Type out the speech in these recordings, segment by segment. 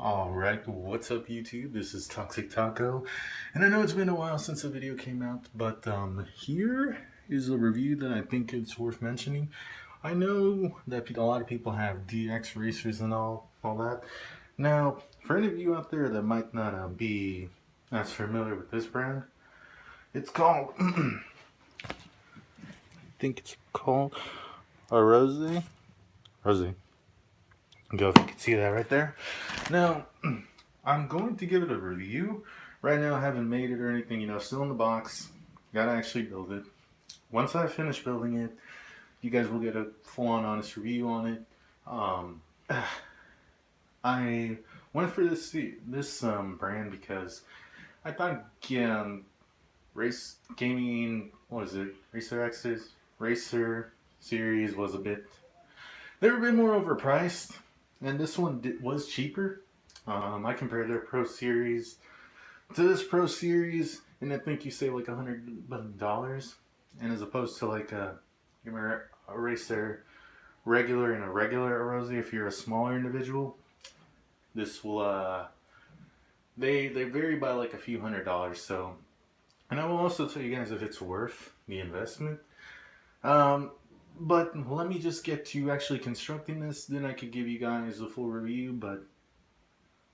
Alright, what's up YouTube? This is Toxic Taco, and I know it's been a while since a video came out, but here is a review that I think it's worth mentioning. I know that a lot of people have DX racers and all that. Now, for any of you out there that might not be as familiar with this brand, it's called, I think it's called Arozzi. Go if you can see that right there. Now, I'm going to give it a review. Right now I haven't made it or anything, still in the box. Gotta actually build it. Once I finish building it, you guys will get a full-on honest review on it. I went for this brand because I thought race gaming, what is it? Racer series was they were a bit more overpriced, and this one was cheaper. I compared their Pro Series to this Pro Series, and I think you save like $100, and as opposed to like a racer regular and a regular Arozzi, if you're a smaller individual, this will they vary by like a few $100. So, and I will also tell you guys if it's worth the investment. But let me just get to actually constructing this, then I could give you guys a full review. But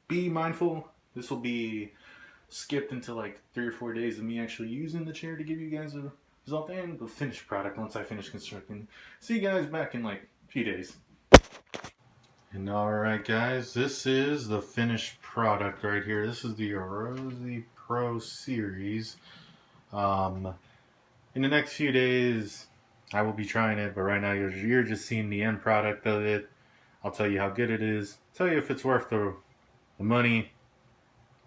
be mindful, this will be skipped into like 3 or 4 days of me actually using the chair to give you guys a result and the finished product once I finish constructing. See you guys back in like a few days. And alright guys, this is the finished product right here. This is the Arozzi Pro Series. In the next few days I will be trying it, but right now you're just seeing the end product of it. I'll tell you how good it is, tell you if it's worth the money,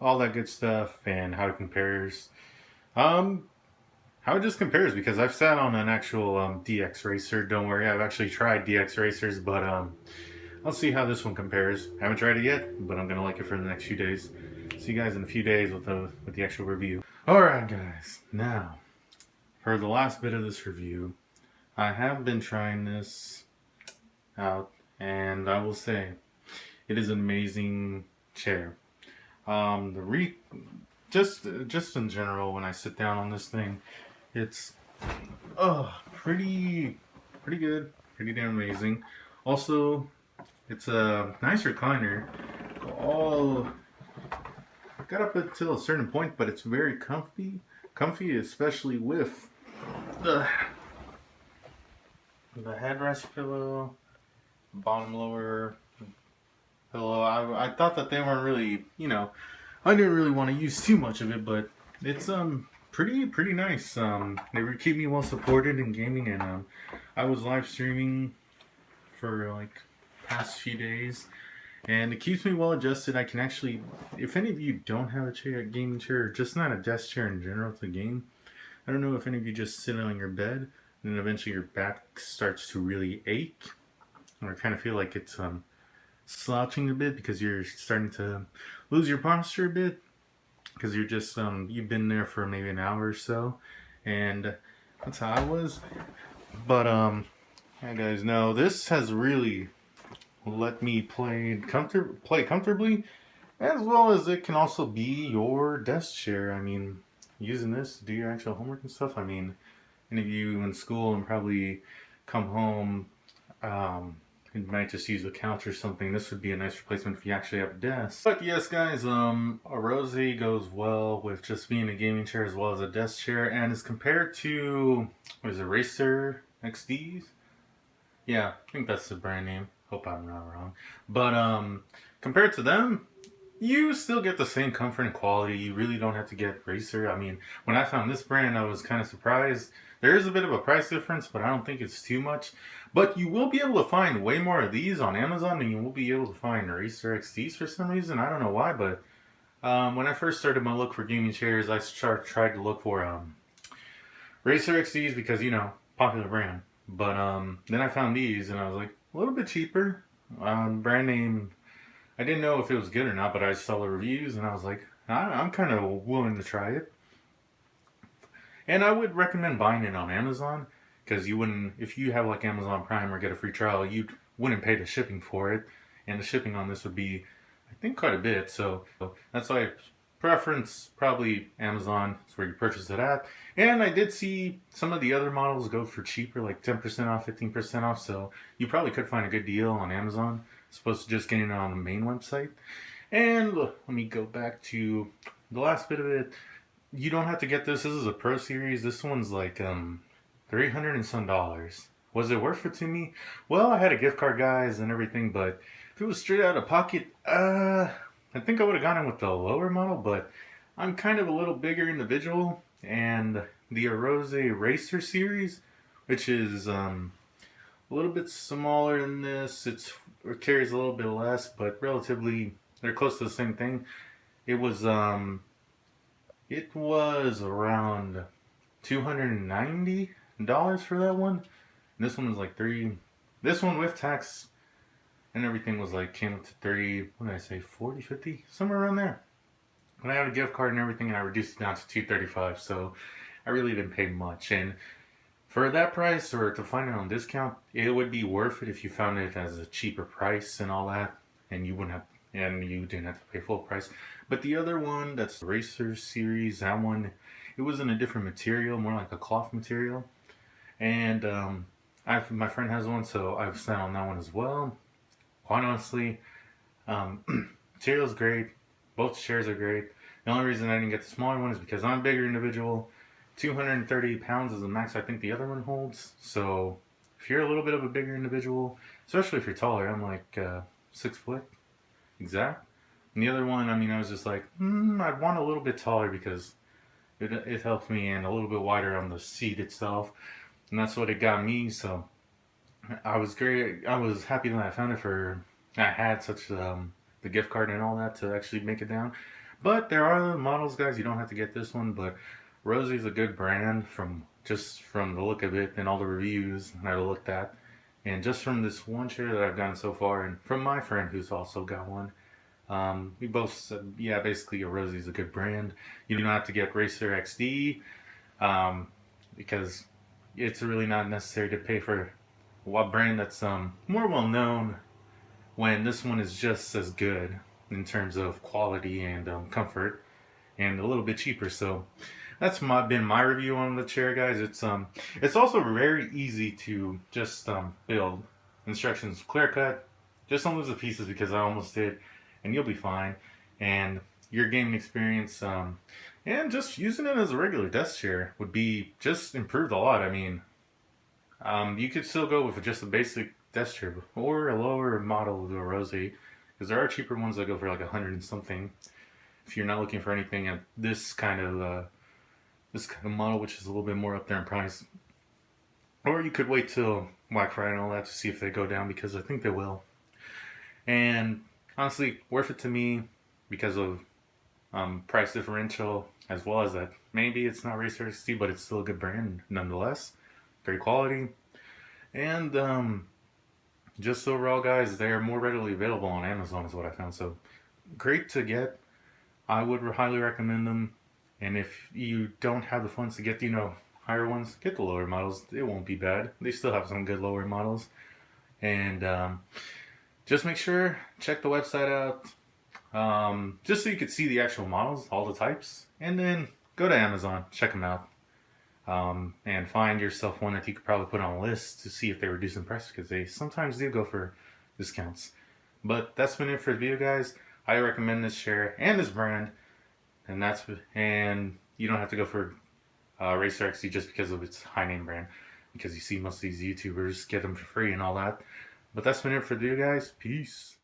all that good stuff, and how it compares. How it just compares, because I've sat on an actual DX racer. Don't worry, I've actually tried DX racers, but I'll see how this one compares. Haven't tried it yet, but I'm gonna like it for the next few days. See you guys in a few days with the actual review. Alright guys, now for the last bit of this review, I have been trying this out, and I will say it is an amazing chair. Just in general, when I sit down on this thing, it's pretty good, pretty damn amazing. Also, it's a nice recliner. Got up until a certain point, but it's very comfy, especially with the headrest pillow, bottom lower pillow. I thought that they weren't really, I didn't really want to use too much of it, but it's pretty nice. They keep me well supported in gaming, and I was live streaming for like past few days, and it keeps me well adjusted. I can actually, if any of you don't have a gaming chair, or just not a desk chair in general to game, I don't know if any of you just sit on your bed and then eventually your back starts to really ache, or kind of feel like it's slouching a bit because you're starting to lose your posture a bit because you're just you've been there for maybe an hour or so, and that's how I was. But you guys know this has really let me play comfortably, as well as it can also be your desk chair. I mean, using this to do your actual homework and stuff. I mean, any of you in school and probably come home, you might just use a couch or something. This would be a nice replacement if you actually have a desk. But yes, guys, Arozzi goes well with just being a gaming chair as well as a desk chair, and is compared to, what is it, Racer XDs? Yeah, I think that's the brand name. Hope I'm not wrong. But compared to them, you still get the same comfort and quality. You really don't have to get Racer. I mean, when I found this brand, I was kind of surprised. There is a bit of a price difference, but I don't think it's too much. But you will be able to find way more of these on Amazon than you will be able to find Racer XDs for some reason. I don't know why, but when I first started my look for gaming chairs, I tried to look for Racer XDs because, popular brand. But then I found these, and I was like, a little bit cheaper. Brand name, I didn't know if it was good or not, but I saw the reviews, and I was like, I'm kind of willing to try it. And I would recommend buying it on Amazon, because you wouldn't, if you have like Amazon Prime or get a free trial, you wouldn't pay the shipping for it. And the shipping on this would be, I think quite a bit. So that's why I preference probably Amazon. That's where you purchase it at. And I did see some of the other models go for cheaper, like 10% off, 15% off. So you probably could find a good deal on Amazon, as opposed to just getting it on the main website. And let me go back to the last bit of it. You don't have to get this. This is a Pro Series. This one's like 300 and some dollars. Was it worth it to me? Well, I had a gift card, guys, and everything, but if it was straight out of pocket, I think I would have gone in with the lower model, but I'm kind of a little bigger individual, and the Arozzi Racer series, which is a little bit smaller than this, it carries a little bit less, but relatively they're close to the same thing. It was around $290 for that one. And this one was like three. This one with tax and everything was like came up to 30. What did I say? 40, 50, somewhere around there. And I had a gift card and everything, and I reduced it down to 235. So I really didn't pay much. And for that price, or to find it on discount, it would be worth it if you found it as a cheaper price and all that, and you didn't have to pay full price. But the other one, that's the Racer series, that one, it was in a different material, more like a cloth material. And my friend has one, so I've sat on that one as well. Quite honestly, material's great. Both chairs are great. The only reason I didn't get the smaller one is because I'm a bigger individual. 230 pounds is the max I think the other one holds. So if you're a little bit of a bigger individual, especially if you're taller, I'm like 6 foot exact. And the other one, I mean, I was just like, I'd want a little bit taller because it helps me, and a little bit wider on the seat itself. And that's what it got me. So I was great. I was happy that I found it I had such the gift card and all that to actually make it down. But there are other models, guys. You don't have to get this one, but Rosie's a good brand from the look of it and all the reviews that I looked at, and just from this one chair that I've gotten so far, and from my friend who's also got one. We both said, yeah, basically Rosie's a good brand. You don't have to get Racer XD because it's really not necessary to pay for a brand that's more well known, when this one is just as good in terms of quality and comfort, and a little bit cheaper. So that's been my review on the chair, guys. It's also very easy to just build. Instructions clear cut. Just don't lose the pieces, because I almost did, and you'll be fine. And your gaming experience, and just using it as a regular desk chair would be just improved a lot. I mean, you could still go with just a basic desk chair or a lower model of the Arozzi, because there are cheaper ones that go for like 100 and something. If you're not looking for anything at this kind of model, which is a little bit more up there in price, or you could wait till Black Friday and all that to see if they go down, because I think they will. And honestly, worth it to me because of price differential, as well as that maybe it's not Racer XT, but it's still a good brand nonetheless. Great quality. And just overall, guys, they're more readily available on Amazon is what I found. So great to get. I would highly recommend them. And if you don't have the funds to get, higher ones, get the lower models. It won't be bad. They still have some good lower models. And just make sure, check the website out, just so you could see the actual models, all the types. And then go to Amazon, check them out. And find yourself one that you could probably put on a list to see if they reduce in price, because they sometimes do go for discounts. But that's been it for the video, guys. I recommend this chair and this brand, and you don't have to go for Racer XC just because of its high name brand, because you see most of these YouTubers get them for free and all that. But that's been it for the video, guys. Peace.